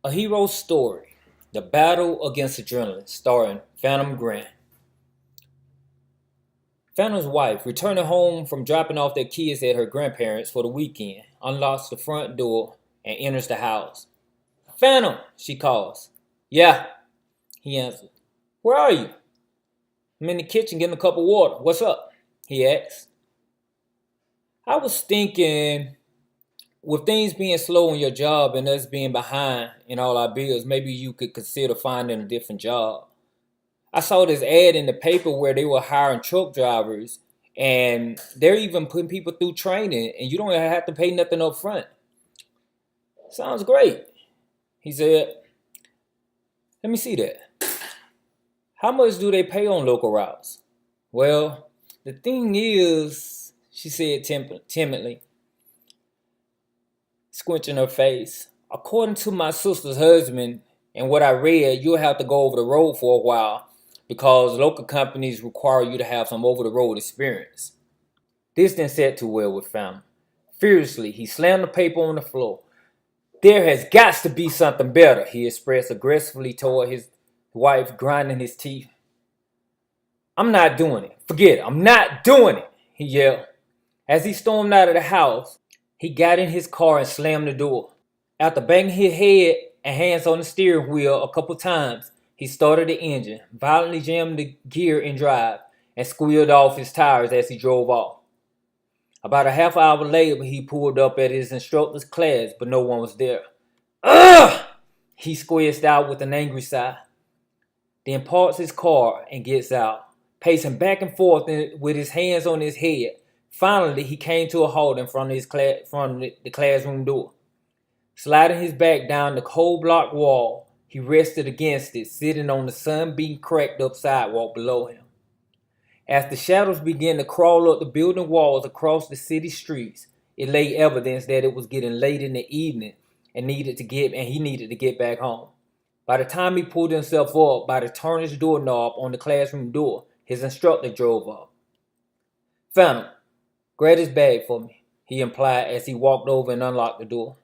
A Hero Story: The Battle Against Adrenaline, starring Phantom Grant. Phantom's wife, returning home from dropping off their kids at her grandparents' for the weekend, unlocks the front door and enters the house. "Phantom," she calls. "Yeah," he answers. "Where are you?" "I'm in the kitchen getting a cup of water. What's up?" he asks. "I was thinking, with things being slow on your job and us being behind in all our bills, maybe you could consider finding a different job. I saw this ad in the paper where they were hiring truck drivers, and they're even putting people through training, and you don't have to pay nothing up front." "Sounds great," he said. "Let me see that. How much do they pay on local routes?" "Well, the thing is," she said timidly, squinching her face, "according to my sister's husband and what I read, you'll have to go over the road for a while because local companies require you to have some over the road experience." This didn't set too well with Phantom. Furiously, he slammed the paper on the floor. "There has got to be something better," he expressed aggressively toward his wife, grinding his teeth. "I'm not doing it. Forget it. I'm not doing it," he yelled. As he stormed out of the house, he got in his car and slammed the door. After banging his head and hands on the steering wheel a couple times, he started the engine, violently jammed the gear in drive, and squealed off his tires as he drove off. About a half hour later, he pulled up at his instructor's class, but no one was there. "Ugh!" he squeezed out with an angry sigh. Then parks his car and gets out, pacing back and forth with his hands on his head. Finally, he came to a halt in front of the classroom door. Sliding his back down the cold block wall, he rested against it, sitting on the sun-beaten, cracked-up sidewalk below him. As the shadows began to crawl up the building walls across the city streets, it lay evidence that it was getting late in the evening and he needed to get back home. By the time he pulled himself up by the tarnished doorknob on the classroom door, his instructor drove up. "Phantom, grab his bag for me," he implied as he walked over and unlocked the door.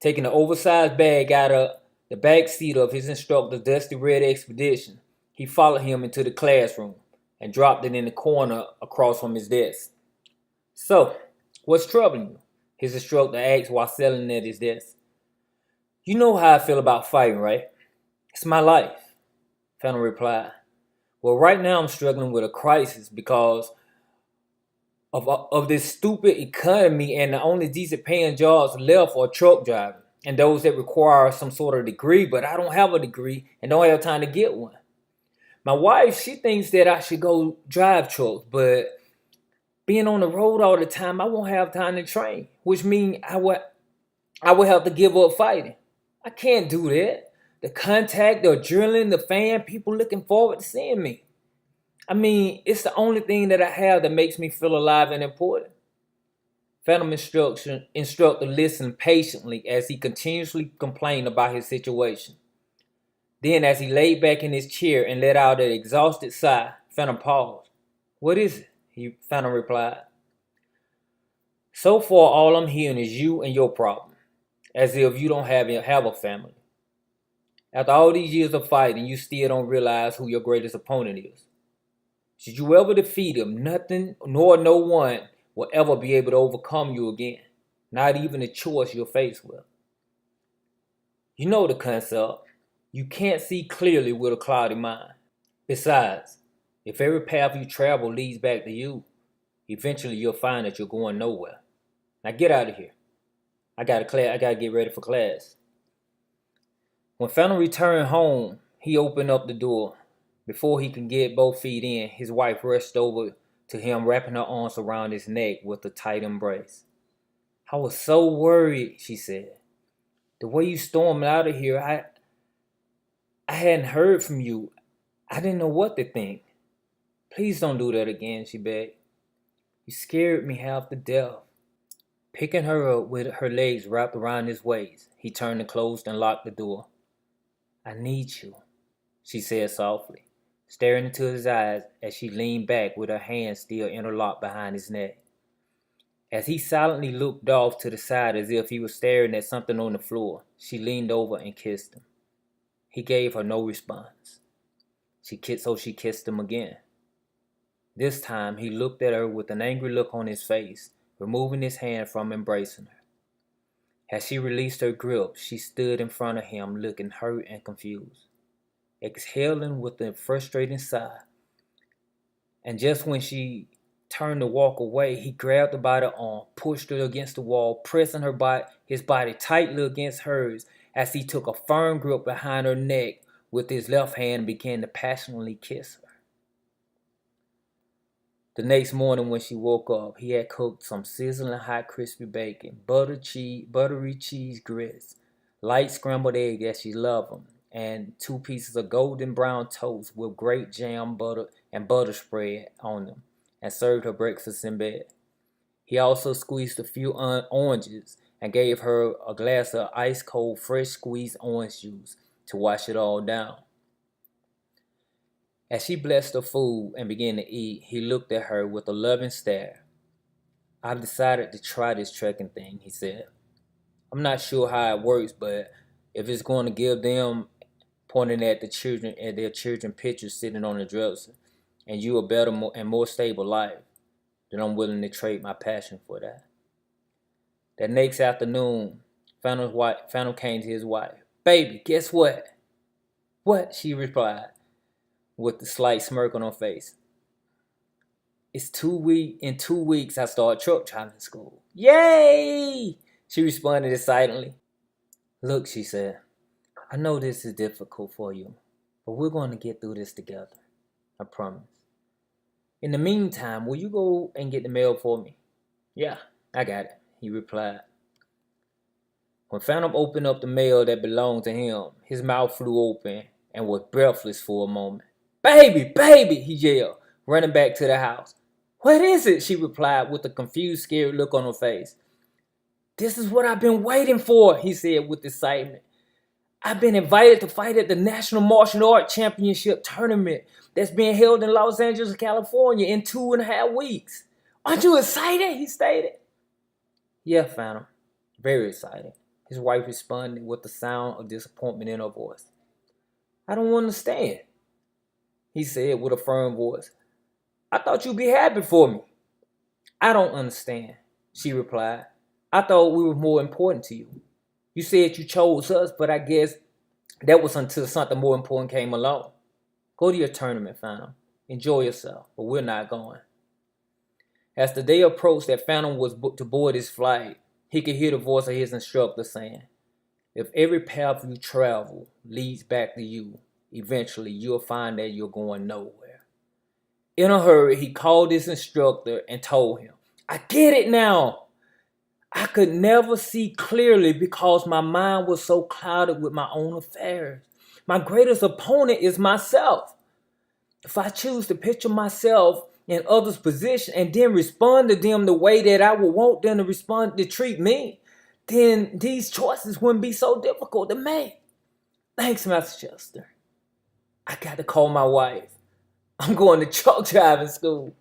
Taking the oversized bag out of the back seat of his instructor's dusty red Expedition, he followed him into the classroom and dropped it in the corner across from his desk. "So, what's troubling you?" his instructor asked while settling at his desk. "You know how I feel about fighting, right?" "It's my life," Phantom replied. "Well, right now I'm struggling with a crisis because of this stupid economy, and the only decent paying jobs left are truck driving and those that require some sort of degree, but I don't have a degree and don't have time to get one. My wife, she thinks that I should go drive trucks, but being on the road all the time, I won't have time to train, which means I would have to give up fighting. I can't do that. The contact, the adrenaline, the fan, people looking forward to seeing me. I mean, it's the only thing that I have that makes me feel alive and important." Phantom instructor listened patiently as he continuously complained about his situation. Then, as he laid back in his chair and let out an exhausted sigh, Phantom paused. "What is it?" Phantom replied. "So far, all I'm hearing is you and your problem, as if you don't have a family. After all these years of fighting, you still don't realize who your greatest opponent is. Should you ever defeat him, nothing nor no one will ever be able to overcome you again, not even the choice you're faced with. You know the concept. You can't see clearly with a cloudy mind. Besides, if every path you travel leads back to you, eventually you'll find that you're going nowhere. Now get out of here. I gotta get ready for class." When Phantom returned home, he opened up the door. Before he could get both feet in, his wife rushed over to him, wrapping her arms around his neck with a tight embrace. "I was so worried," she said. "The way you stormed out of here, I hadn't heard from you. I didn't know what to think. Please don't do that again," she begged. "You scared me half to death." Picking her up with her legs wrapped around his waist, he turned and closed and locked the door. "I need you," she said softly, staring into his eyes as she leaned back with her hands still interlocked behind his neck. As he silently looked off to the side as if he was staring at something on the floor, she leaned over and kissed him. He gave her no response. She kissed him again. This time he looked at her with an angry look on his face, removing his hand from embracing her. As she released her grip, she stood in front of him looking hurt and confused, exhaling with a frustrating sigh. And just when she turned to walk away, he grabbed her by the arm, pushed her against the wall, pressing his body tightly against hers as he took a firm grip behind her neck with his left hand and began to passionately kiss her. The next morning when she woke up, he had cooked some sizzling hot crispy bacon, buttery cheese grits, light scrambled egg as she loved them, and 2 pieces of golden brown toast with great jam, butter, and butter spread on them, and served her breakfast in bed. He also squeezed a few oranges and gave her a glass of ice-cold, fresh squeezed orange juice to wash it all down. As she blessed her food and began to eat, he looked at her with a loving stare. "I've decided to try this trekking thing," he said. "I'm not sure how it works, but if it's going to give them," pointing at their children pictures sitting on the dresser, "and you a better and more stable life, then I'm willing to trade my passion for that." That next afternoon, Phantom came to his wife. "Baby, guess what?" "What?" she replied, with a slight smirk on her face. In 2 weeks, I start truck driving school." "Yay!" she responded excitedly. "Look," she said, "I know this is difficult for you, but we're going to get through this together. I promise. In the meantime, will you go and get the mail for me?" "Yeah, I got it," he replied. When Phantom opened up the mail that belonged to him, his mouth flew open and was breathless for a moment. "Baby, baby," he yelled, running back to the house. "What is it?" she replied with a confused, scared look on her face. "This is what I've been waiting for," he said with excitement. "I've been invited to fight at the National Martial Arts Championship tournament that's being held in Los Angeles, California in 2.5 weeks. Aren't you excited?" he stated. "Yeah, Phantom, very excited," his wife responded with the sound of disappointment in her voice. "I don't understand," he said with a firm voice. "I thought you'd be happy for me." "I don't understand," she replied. "I thought we were more important to you. You said you chose us, but I guess that was until something more important came along. Go to your tournament, Phantom. Enjoy yourself, but we're not going." As the day approached that Phantom was to board his flight, he could hear the voice of his instructor saying, "If every path you travel leads back to you, eventually you'll find that you're going nowhere." In a hurry, he called his instructor and told him, "I get it now. I could never see clearly because my mind was so clouded with my own affairs. My greatest opponent is myself. If I choose to picture myself in others' position and then respond to them the way that I would want them to treat me, then these choices wouldn't be so difficult to make. Thanks, Master Chester. I got to call my wife. I'm going to truck driving school."